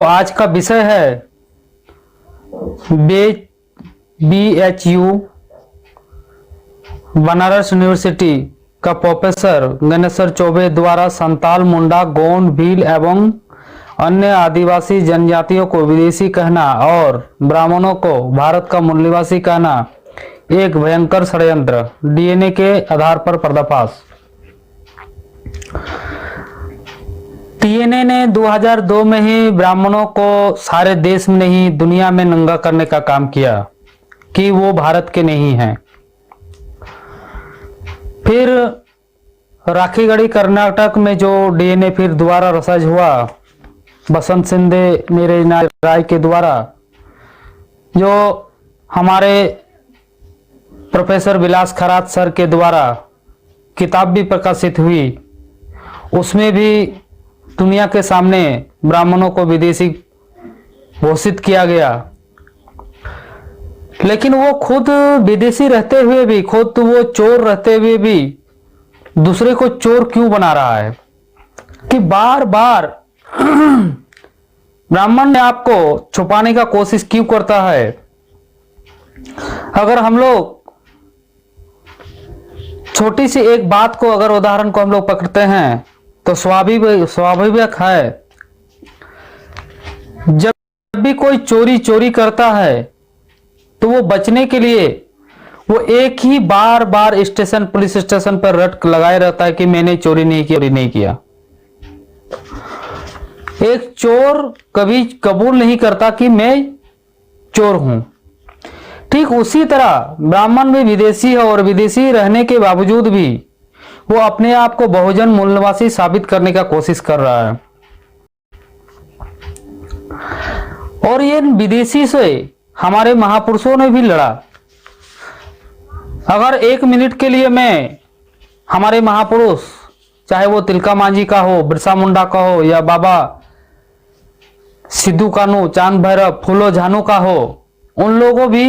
आज का विषय है BHU बनारस यूनिवर्सिटी का प्रोफेसर गणेश्वर चौबे द्वारा संताल, मुंडा, गोंड, भील एवं अन्य आदिवासी जनजातियों को विदेशी कहना और ब्राह्मणों को भारत का मूल निवासी कहना एक भयंकर षड्यंत्र, डीएनए के आधार पर पर्दाफाश। डीएनए ने 2002 में ही ब्राह्मणों को सारे देश में नहीं दुनिया में नंगा करने का काम किया कि वो भारत के नहीं हैं। फिर राखीगढ़ी कर्नाटक में जो डीएनए फिर दोबारा रिसर्च हुआ बसंत सिंधे मेरे राय के द्वारा, जो हमारे प्रोफेसर विलास खरात सर के द्वारा किताब भी प्रकाशित हुई, उसमें भी दुनिया के सामने ब्राह्मणों को विदेशी घोषित किया गया। लेकिन वो खुद विदेशी रहते हुए भी, खुद वो चोर रहते हुए भी दूसरे को चोर क्यों बना रहा है कि बार बार ब्राह्मण ने आपको छुपाने का कोशिश क्यों करता है। अगर हम लोग छोटी सी एक बात को, अगर उदाहरण को हम लोग पकड़ते हैं तो स्वाभाविक है, जब भी कोई चोरी करता है तो वो बचने के लिए वो एक ही बार पुलिस स्टेशन पर रट लगाए रहता है कि मैंने चोरी नहीं किया। एक चोर कभी कबूल नहीं करता कि मैं चोर हूं। ठीक उसी तरह ब्राह्मण भी विदेशी है और विदेशी रहने के बावजूद भी वो अपने आप को बहुजन मूल निवासी साबित करने का कोशिश कर रहा है। और ये विदेशी से हमारे महापुरुषों ने भी लड़ा। अगर एक मिनट के लिए मैं हमारे महापुरुष, चाहे वो तिलका मांझी का हो, बिरसा मुंडा का हो, या बाबा सिद्धू कानू, चांद भैरव, फूलो झानू का हो, उन लोगों भी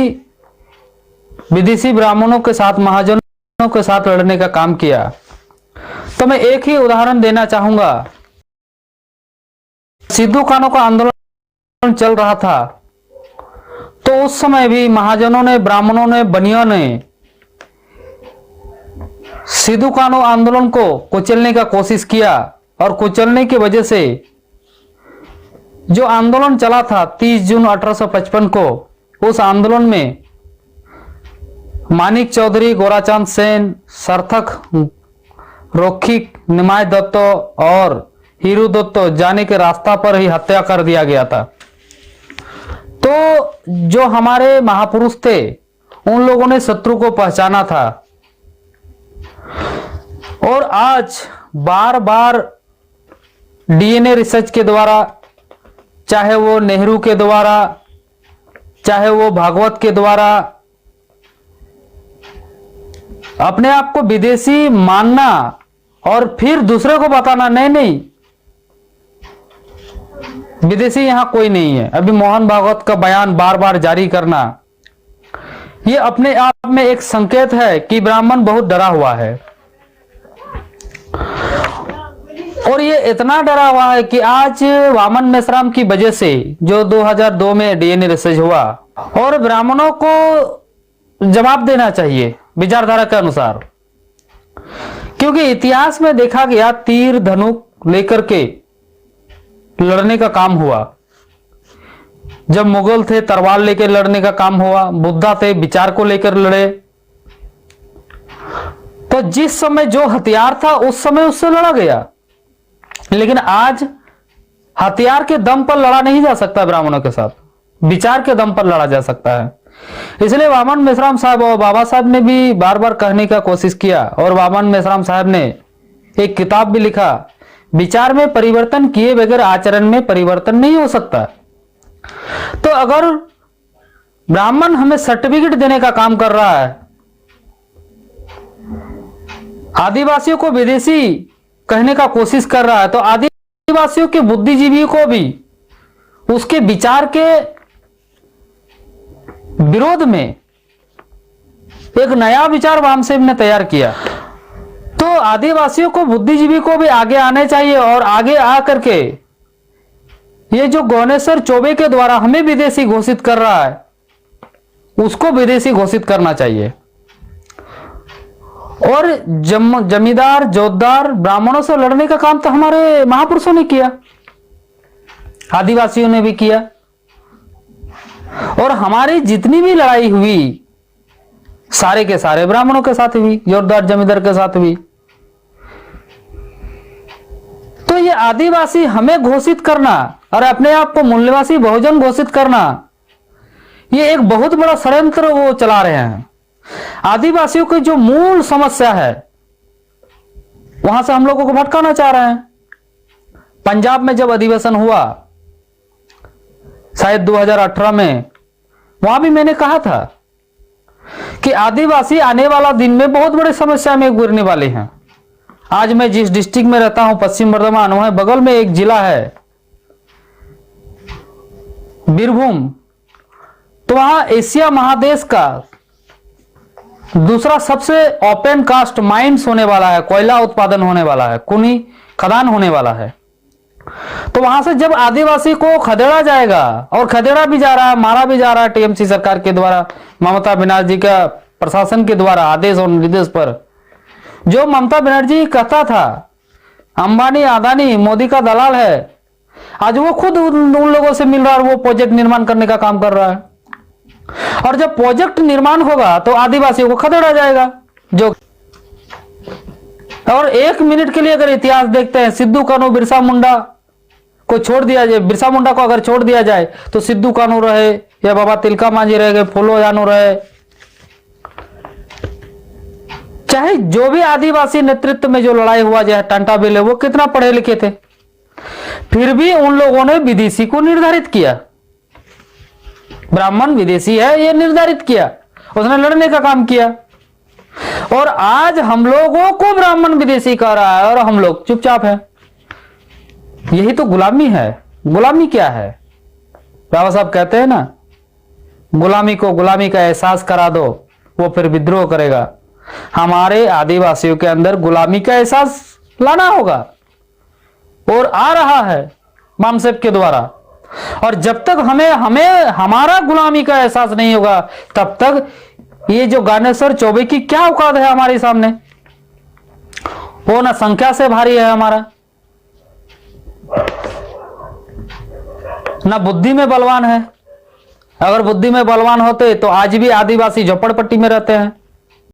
विदेशी ब्राह्मणों के साथ, महाजनों के साथ लड़ने का काम किया। तो मैं एक ही उदाहरण देना चाहूंगा। सिद्धू कानू का आंदोलन चल रहा था तो उस समय भी महाजनों ने, ब्राह्मणों ने, बनियों ने सिद्धू कानू आंदोलन को कुचलने का कोशिश किया। और कुचलने की वजह से जो आंदोलन चला था 30 जून 1855 को, उस आंदोलन में मानिक चौधरी, गोराचांद सेन, सार्थक रोखिक, निमाय दत्तो और हीरू दत्तो जाने के रास्ता पर ही हत्या कर दिया गया था। तो जो हमारे महापुरुष थे उन लोगों ने शत्रु को पहचाना था। और आज बार बार डीएनए रिसर्च के द्वारा, चाहे वो नेहरू के द्वारा, चाहे वो भागवत के द्वारा, अपने आप को विदेशी मानना और फिर दूसरे को बताना नहीं विदेशी यहां कोई नहीं है। अभी मोहन भागवत का बयान बार बार जारी करना, यह अपने आप में एक संकेत है कि ब्राह्मण बहुत डरा हुआ है। और ये इतना डरा हुआ है कि आज वामन मेश्राम की वजह से, जो 2002 में डीएनए रिसर्च हुआ, और ब्राह्मणों को जवाब देना चाहिए विचारधारा के अनुसार। क्योंकि इतिहास में देखा गया तीर धनुक लेकर के लड़ने का काम हुआ। जब मुगल थे तलवार लेकर लड़ने का काम हुआ, बुद्धा थे विचार को लेकर लड़े। तो जिस समय जो हथियार था उस समय उससे लड़ा गया। लेकिन आज हथियार के दम पर लड़ा नहीं जा सकता ब्राह्मणों के साथ, विचार के दम पर लड़ा जा सकता है। इसलिए वामन मेश्राम साहब और बाबा साहब ने भी बार बार कहने का कोशिश किया। और वामन मेश्राम साहब ने एक किताब भी लिखा, विचार में परिवर्तन किए बगैर आचरण में परिवर्तन नहीं हो सकता। तो अगर ब्राह्मण हमें सर्टिफिकेट देने का काम कर रहा है, आदिवासियों को विदेशी कहने का कोशिश कर रहा है, तो आदिवासियों के बुद्धिजीवी को भी उसके विचार के विरोध में एक नया विचार वामसेव ने तैयार किया। तो आदिवासियों को, बुद्धिजीवी को भी आगे आने चाहिए और आगे आकर के ये जो गौनेश्वर चौबे के द्वारा हमें विदेशी घोषित कर रहा है, उसको विदेशी घोषित करना चाहिए। और जमींदार जोतदार ब्राह्मणों से लड़ने का काम तो हमारे महापुरुषों ने किया, आदिवासियों ने भी किया। और हमारी जितनी भी लड़ाई हुई सारे के सारे ब्राह्मणों के साथ हुई, जोतदार जमींदार के साथ हुई। तो ये आदिवासी हमें घोषित करना और अपने आप को मूल्यवासी बहुजन घोषित करना, ये एक बहुत बड़ा षड्यंत्र वो चला रहे हैं। आदिवासियों की जो मूल समस्या है वहां से हम लोगों को भटकाना चाह रहे हैं। पंजाब में जब अधिवेशन हुआ शायद 2018 में, वहां भी मैंने कहा था कि आदिवासी आने वाला दिन में बहुत बड़ी समस्या में गुजरने वाले हैं। आज मैं जिस डिस्ट्रिक्ट में रहता हूं, पश्चिम बर्धमान, वहां बगल में एक जिला है बीरभूम, तो वहां एशिया महादेश का दूसरा सबसे ओपन कास्ट माइंस होने वाला है, कोयला उत्पादन होने वाला है, खूनी खदान होने वाला है। तो वहां से जब आदिवासी को खदेड़ा जाएगा, और खदेड़ा भी जा रहा है, मारा भी जा रहा है टीएमसी सरकार के द्वारा, ममता बनर्जी का प्रशासन के द्वारा आदेश और निर्देश पर। जो ममता बनर्जी कहता था अंबानी अदानी मोदी का दलाल है, आज वो खुद उन लोगों से मिल रहा है, वो प्रोजेक्ट निर्माण करने का काम कर रहा है। और जब प्रोजेक्ट निर्माण होगा तो आदिवासियों को खदेड़ा जाएगा। जो और 1 मिनट के लिए अगर इतिहास देखते हैं, सिद्धू कान्हू बिरसा मुंडा को छोड़ दिया जाए, बिरसा मुंडा को अगर छोड़ दिया जाए तो सिद्धू कान्हू रहे या बाबा तिलका मांझी रह गए, फूलो जानू रहे, चाहे जो भी आदिवासी नेतृत्व में जो लड़ाई हुआ, चाहे टांटा बिल है, वो कितना पढ़े लिखे थे, फिर भी उन लोगों ने विदेशी को निर्धारित किया। ब्राह्मण विदेशी है ये निर्धारित किया, उसने लड़ने का काम किया। और आज हम लोगों को ब्राह्मण विदेशी कह रहा है और हम लोग चुपचाप है। यही तो गुलामी है। गुलामी क्या है? बाबा साहब कहते हैं ना, गुलामी को गुलामी का एहसास करा दो, वो फिर विद्रोह करेगा। हमारे आदिवासियों के अंदर गुलामी का एहसास लाना होगा, और आ रहा है मामसेप के द्वारा। और जब तक हमें हमारा गुलामी का एहसास नहीं होगा, तब तक ये जो गौनेश्वर चौबे की क्या औकात है हमारे सामने, वो ना संख्या से भारी है हमारा, ना बुद्धि में बलवान है। अगर बुद्धि में बलवान होते तो आज भी आदिवासी झोपड़पट्टी में रहते हैं।